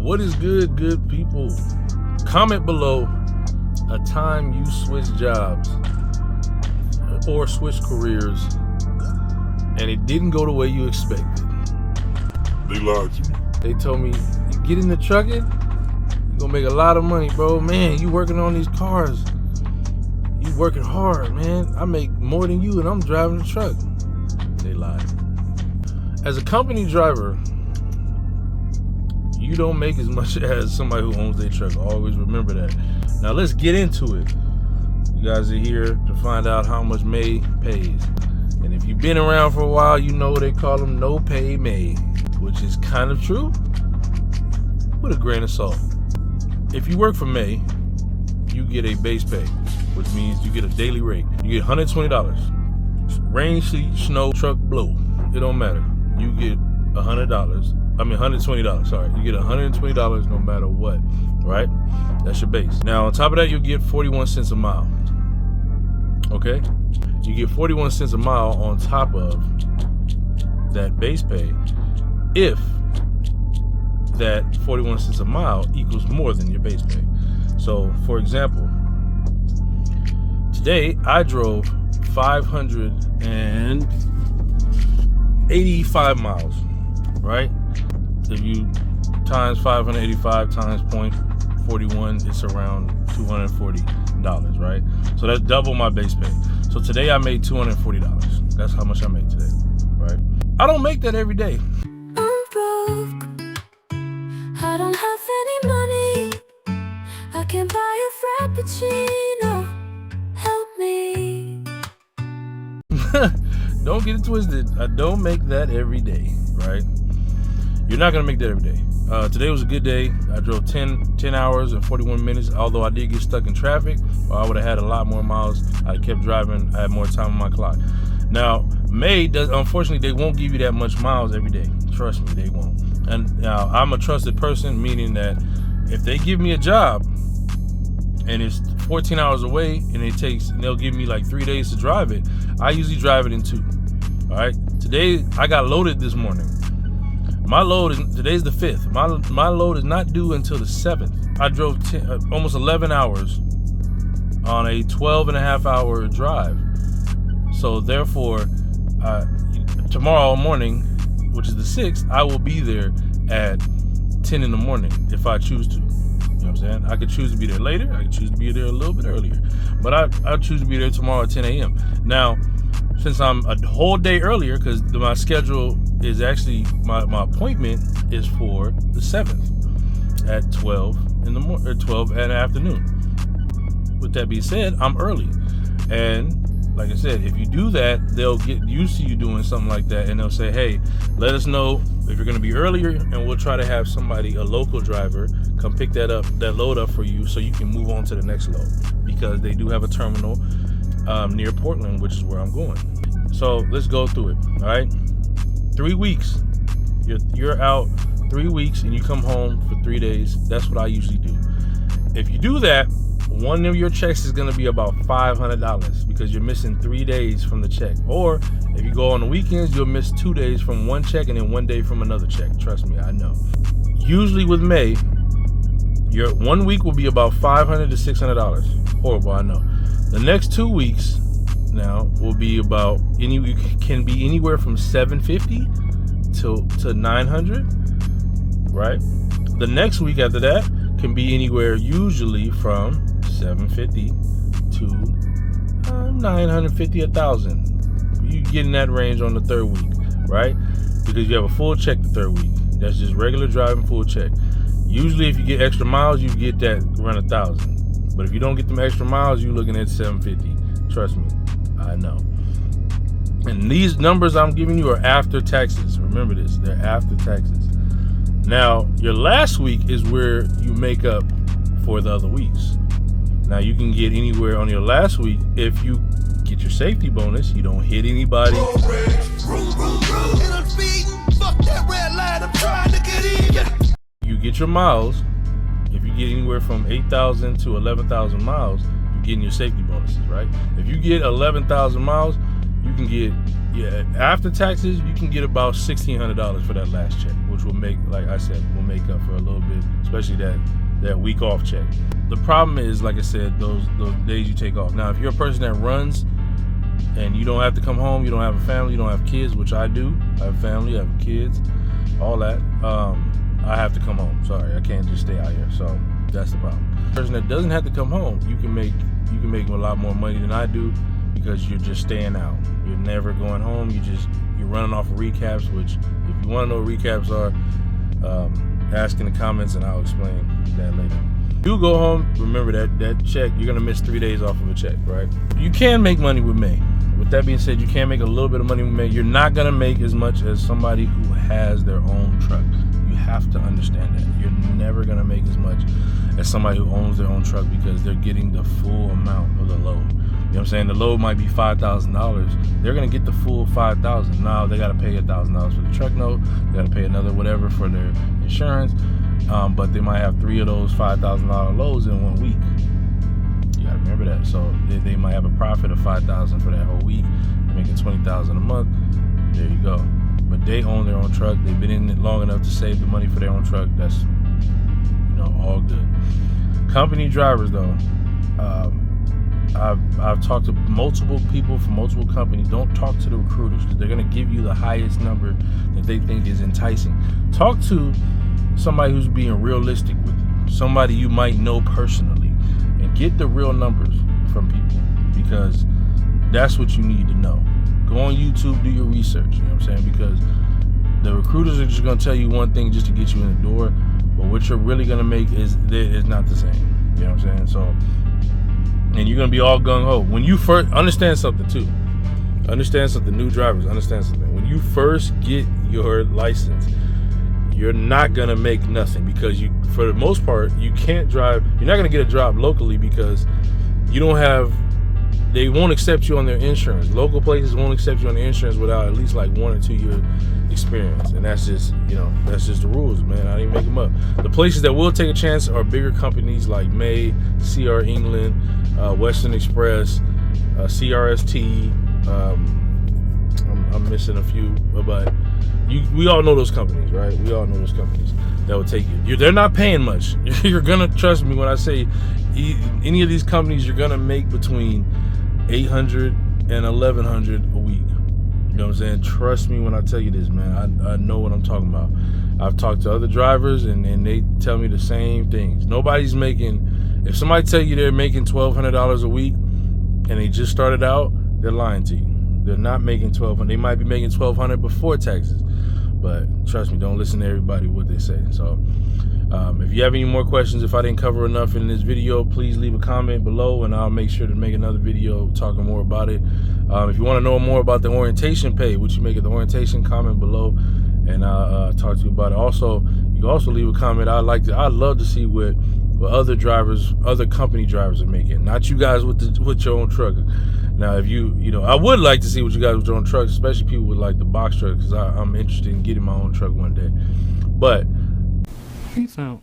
What is good people? Comment below a time you switched jobs or switched careers and it didn't go the way you expected. They lied to me. They told me, you get into trucking, you're gonna make a lot of money, bro. Man, you working on these cars. You working hard, man. I make more than you and I'm driving the truck. They lied. As a company driver, you don't make as much as somebody who owns their truck. Always remember that. Now let's get into it. You guys are here to find out how much May pays. And if you've been around for a while, you know they call them no pay May, which is kind of true with a grain of salt. If you work for May, you get a base pay, which means you get a daily rate. You get $120. Rain, sleet, snow, truck, blow. It don't matter. You get $120, sorry. You get $120 no matter what, right? That's your base. Now, on top of that, you get 41 cents a mile, okay? You get 41 cents a mile on top of that base pay if that 41 cents a mile equals more than your base pay. So, for example, today I drove 585 miles, right? If you times 585 times 0.41, it's around $240, right? So that's double my base pay. So today I made $240. That's how much I made today, right? I don't make that every day. I'm broke. I don't have any money. I can buy a frappuccino. Help me. Don't get it twisted. I don't make that every day, right? You're not gonna make that every day. Today was a good day. I drove 10 hours and 41 minutes, although I did get stuck in traffic, or I would have had a lot more miles. I kept driving, I had more time on my clock. Now, May does, unfortunately, they won't give you that much miles every day. Trust me, they won't. And now, I'm a trusted person, meaning that if they give me a job and it's 14 hours away and they'll give me like 3 days to drive it, I usually drive it in 2. All right. Today I got loaded this morning. My load today's the 5th. My load is not due until the 7th. I drove almost 11 hours on a 12.5-hour drive. So therefore, tomorrow morning, which is the 6th, I will be there at 10 in the morning if I choose to. You know what I'm saying? I could choose to be there later. I could choose to be there a little bit earlier. But I choose to be there tomorrow at 10 a.m. Now, since I'm a whole day earlier, because my schedule is actually, my appointment is for the 7th at 12 in the morning, or 12 in the afternoon. With that being said, I'm early. And like I said, if you do that, they'll get used to you doing something like that, and they'll say, hey, let us know if you're gonna be earlier, and we'll try to have somebody, a local driver, come pick that load up for you so you can move on to the next load, because they do have a terminal near Portland, which is where I'm going. So let's go through it. All right, 3 weeks. You're out 3 weeks and you come home for 3 days. That's what I usually do. If you do that, one of your checks is going to be about $500 because you're missing 3 days from the check. Or if you go on the weekends, you'll miss 2 days from one check and then 1 day from another check. Trust me, I know. Usually with May, your 1 week will be about $500 to $600. Horrible, I know. The next 2 weeks now will be about can be anywhere from $750 to $900, right? The next week after that can be anywhere usually from $750 to $950, $1,000. You get in that range on the 3rd week, right? Because you have a full check the 3rd week. That's just regular driving, full check. Usually if you get extra miles, you get that around $1,000. But if you don't get them extra miles, you're looking at $750. Trust me, I know. And these numbers I'm giving you are after taxes. Remember this, they're after taxes. Now, your last week is where you make up for the other weeks. Now, you can get anywhere on your last week if you get your safety bonus, you don't hit anybody. You get your miles. If you get anywhere from 8,000 to 11,000 miles, you're getting your safety bonuses, right? If you get 11,000 miles, you can get yeah, after taxes, you can get about $1,600 for that last check, which will make, like I said, will make up for a little bit, especially that week off check. The problem is, like I said, those days you take off. Now, if you're a person that runs and you don't have to come home, you don't have a family, you don't have kids, which I do. I have family, I have kids, all that. I have to come home. Sorry, I can't just stay out here. So that's the problem. The person that doesn't have to come home, you can make a lot more money than I do because you're just staying out. You're never going home. You're running off of recaps. Which, if you want to know what recaps are, ask in the comments and I'll explain that later. You go home, remember that check, you're gonna miss 3 days off of a check, right? You can make money with May. With that being said, you can make a little bit of money with May. You're not gonna make as much as somebody who has their own truck. You have to understand that. You're never gonna make as much as somebody who owns their own truck because they're getting the full amount of the load. You know what I'm saying? The load might be $5,000. They're gonna get the full $5,000. Now they gotta pay $1,000 for the truck note. They gotta pay another whatever for their insurance. But they might have 3 of those $5,000 loads in 1 week. You gotta remember that. So they might have a profit of $5,000 for that whole week. They're making $20,000 a month. There you go. But they own their own truck. They've been in it long enough to save the money for their own truck. That's, all good. Company drivers though, I've talked to multiple people from multiple companies. Don't talk to the recruiters because they're gonna give you the highest number that they think is enticing. Talk to somebody who's being realistic with you, somebody you might know personally, and get the real numbers from people because that's what you need to know. Go on YouTube, do your research, you know what I'm saying? Because the recruiters are just gonna tell you one thing just to get you in the door, but what you're really gonna make is not the same. You know what I'm saying? So, and you're gonna be all gung-ho. When you first, understand something too. Understand something, new drivers, understand something. When you first get your license, you're not gonna make nothing because for the most part, you can't drive. You're not gonna get a job locally because you don't have. They won't accept you on their insurance. Local places won't accept you on their insurance without at least like 1 or 2 year experience, and that's just that's just the rules, man. I didn't make them up. The places that will take a chance are bigger companies like May, CR England, Western Express, CRST. I'm missing a few, but we all know those companies, right? We all know those companies that will take you. They're not paying much. You're gonna trust me when I say any of these companies, you're gonna make between $800 and $1,100 a week. You know what I'm saying? Trust me when I tell you this, man. I know what I'm talking about. I've talked to other drivers and they tell me the same things. Nobody's making. If somebody tell you they're making $1,200 a week and they just started out, they're lying to you. They're not making $1,200. They might be making $1,200 before taxes, but trust me, don't listen to everybody what they say. So if you have any more questions, if I didn't cover enough in this video, please leave a comment below and I'll make sure to make another video talking more about it. If you want to know more about the orientation pay, what you make at the orientation, comment below and I'll talk to you about it. Also, you can also leave a comment. I'd love to see what other drivers, other company drivers are making, not you guys with your own truck. Now, if I would like to see what you guys with your own trucks, especially people with like the box truck, because I'm interested in getting my own truck one day. But peace out.